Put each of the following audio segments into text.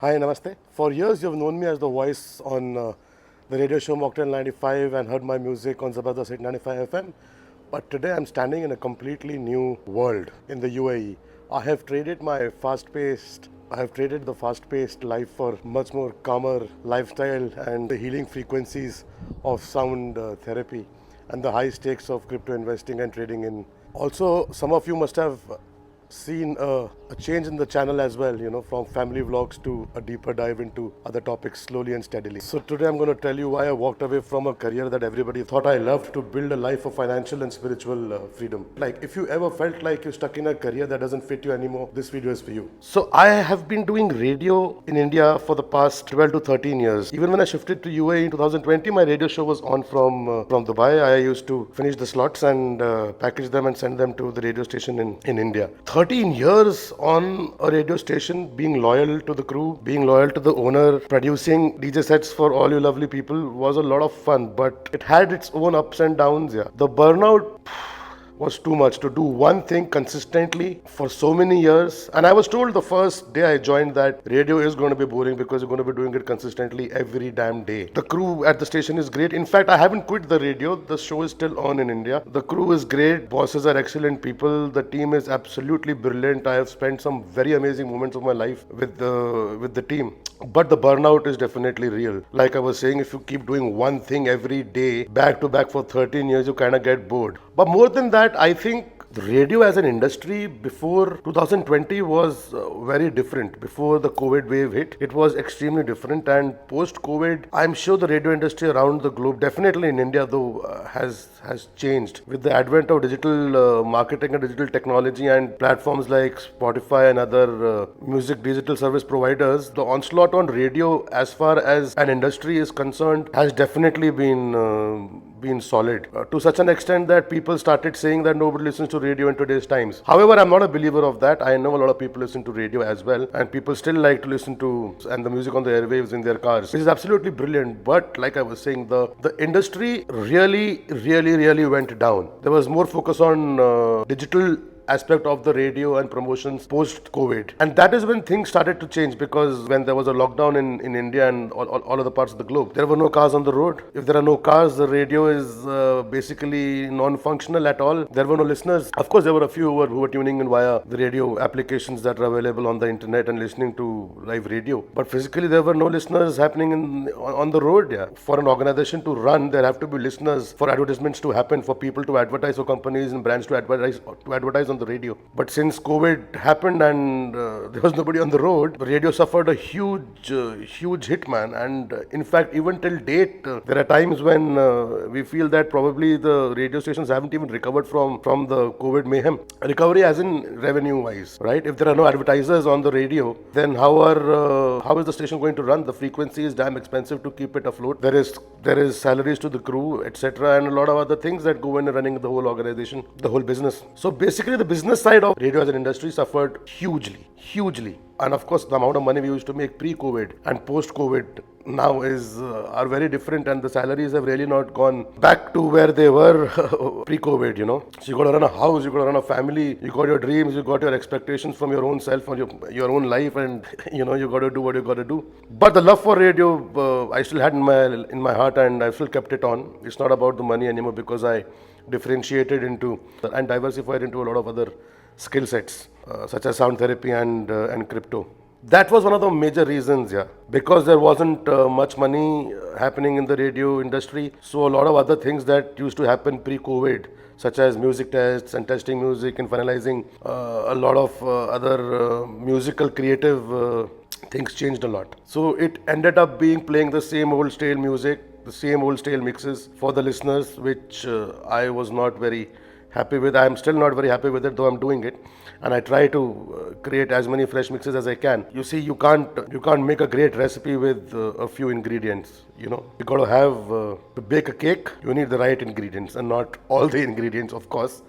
Hi, Namaste. For years, you've known me as the voice on the radio show Mocktail 95 and heard my music on Zabardast 895 FM. But today, I'm standing in a completely new world in the UAE. I have traded the fast-paced life for much more calmer lifestyle and the healing frequencies of sound therapy and the high stakes of crypto investing and trading in. Also, some of you must have seen a change in the channel as well, from family vlogs to a deeper dive into other topics slowly and steadily. So today I'm going to tell you why I walked away from a career that everybody thought I loved to build a life of financial and spiritual freedom. Like if you ever felt like you're stuck in a career that doesn't fit you anymore, this video is for you. So I have been doing radio in India for the past 12 to 13 years. Even when I shifted to UAE in 2020, my radio show was on from Dubai. I used to finish the slots and package them and send them to the radio station in India. 13 years on a radio station, being loyal to the crew, being loyal to the owner, producing DJ sets for all you lovely people was a lot of fun, but it had its own ups and downs. Yeah, the burnout was too much to do one thing consistently for so many years. And I was told the first day I joined that radio is going to be boring because you're going to be doing it consistently every damn day. The crew at the station is great. In fact, I haven't quit the radio. The show is still on in India. The crew is great. Bosses are excellent people. The team is absolutely brilliant. I have spent some very amazing moments of my life with the team. But the burnout is definitely real. Like I was saying, if you keep doing one thing every day, back to back for 13 years, you kind of get bored. But more than that, I think the radio as an industry before 2020 was very different. Before the COVID wave hit, it was extremely different. And post COVID, I'm sure the radio industry around the globe, definitely in India though, has changed. With the advent of digital marketing and digital technology and platforms like Spotify and other music digital service providers, the onslaught on radio as far as an industry is concerned has definitely been solid to such an extent that people started saying that nobody listens to radio in today's times. However, I'm not a believer of that. I know a lot of people listen to radio as well, and people still like to listen to and the music on the airwaves in their cars, which is absolutely brilliant. But like I was saying, the industry really went down. There was more focus on digital aspect of the radio and promotions post COVID, and that is when things started to change, because when there was a lockdown in India and all other parts of the globe, there were no cars on the road. If there are no cars, the radio is basically non-functional at all. There were no listeners. Of course, there were a few who were tuning in via the radio applications that are available on the internet and listening to live radio, but physically there were no listeners happening on the road. Yeah, for an organization to run, there have to be listeners for advertisements to happen, for people to advertise, for companies and brands to advertise on the radio. But since COVID happened and there was nobody on the road, the radio suffered a huge hit, man. And in fact, even till date, there are times when we feel that probably the radio stations haven't even recovered from the COVID mayhem. Recovery as in revenue wise, right? If there are no advertisers on the radio, then how is the station going to run? The frequency is damn expensive to keep it afloat. There is salaries to the crew, etc., and a lot of other things that go into running the whole organization, the whole business. So basically, the business side of radio as an industry suffered hugely. And of course, the amount of money we used to make pre-COVID and post-COVID now are very different, and the salaries have really not gone back to where they were pre-COVID, So you got to run a house, you got to run a family, you got your dreams, you got your expectations from your own self, on your own life, and you got to do what you got to do. But the love for radio, I still had in my heart, and I still kept it on. It's not about the money anymore, because I differentiated into and diversified into a lot of other skill sets, such as sound therapy and crypto. That was one of the major reasons, yeah, because there wasn't much money happening in the radio industry. So a lot of other things that used to happen pre-COVID, such as music tests and testing music and finalizing a lot of other musical creative things changed a lot. So it ended up being playing the same old stale music, the same old stale mixes for the listeners, which I was not very happy with. I am still not very happy with it, though I'm doing it, and I try to create as many fresh mixes as I can. You see, you can't make a great recipe with a few ingredients. You got to have to bake a cake. You need the right ingredients, and not all the ingredients, of course,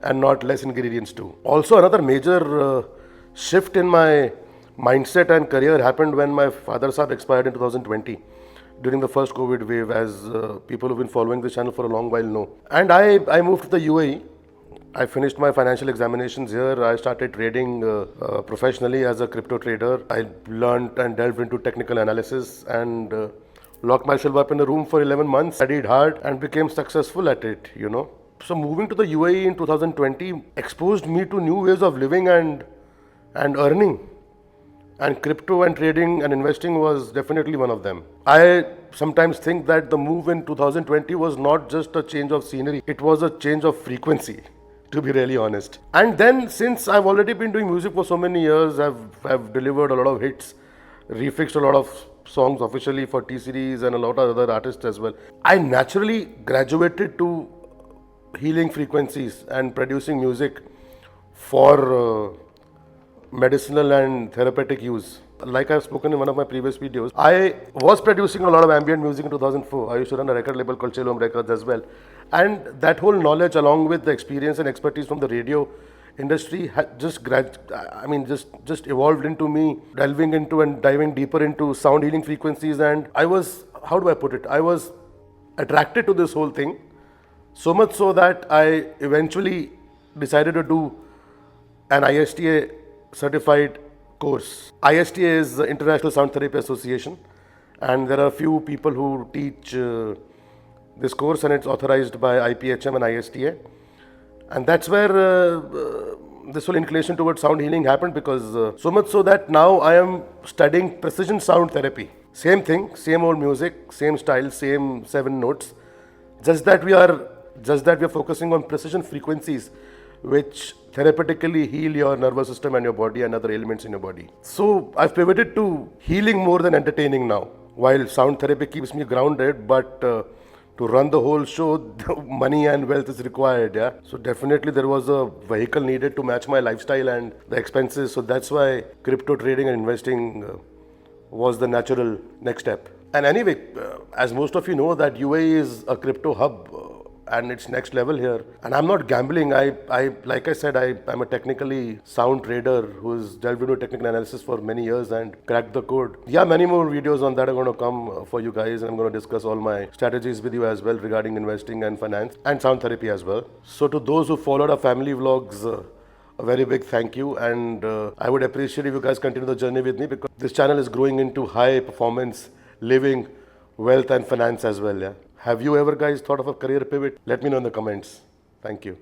and not less ingredients too. Also, another major shift in my mindset and career happened when my father Sahib expired in 2020. During the first COVID wave, as people who've been following this channel for a long while know. And I moved to the UAE I finished my financial examinations here. I started trading professionally as a crypto trader. I learned and delved into technical analysis and locked myself up in a room for 11 months, studied hard, and became successful at it. So, moving to the UAE in 2020 exposed me to new ways of living and earning. And crypto and trading and investing was definitely one of them. I sometimes think that the move in 2020 was not just a change of scenery, it was a change of frequency, to be really honest. And then, since I've already been doing music for so many years, I've delivered a lot of hits, refixed a lot of songs officially for T Series and a lot of other artists as well. I naturally graduated to healing frequencies and producing music for medicinal and therapeutic use. Like I've spoken in one of my previous videos, I was producing a lot of ambient music in 2004. I used to run a record label called Chillum Records as well. And that whole knowledge, along with the experience and expertise from the radio industry, had just evolved into me delving into and diving deeper into sound healing frequencies. And I was, how do I put it? I was attracted to this whole thing, so much so that I eventually decided to do an ISTA certified course. ISTA is the International Sound Therapy Association, and there are a few people who teach this course, and it's authorized by IPHM and ISTA. And that's where this whole inclination towards sound healing happened, because so much so that now I am studying precision sound therapy. Same thing, same old music, same style, same 7 notes, just that we are focusing on precision frequencies which therapeutically heal your nervous system and your body and other ailments in your body. So I've pivoted to healing more than entertaining now. While sound therapy keeps me grounded, but to run the whole show, money and wealth is required. Yeah. So definitely there was a vehicle needed to match my lifestyle and the expenses. So that's why crypto trading and investing was the natural next step. And anyway, as most of you know, that UAE is a crypto hub. And it's next level here. And I'm not gambling. Like I said, I'm a technically sound trader who's delved into technical analysis for many years and cracked the code. Yeah, many more videos on that are going to come for you guys. And I'm going to discuss all my strategies with you as well regarding investing and finance and sound therapy as well. So to those who followed our family vlogs, a very big thank you. And I would appreciate if you guys continue the journey with me, because this channel is growing into high performance living, wealth and finance as well. Yeah. Have you ever guys thought of a career pivot? Let me know in the comments. Thank you.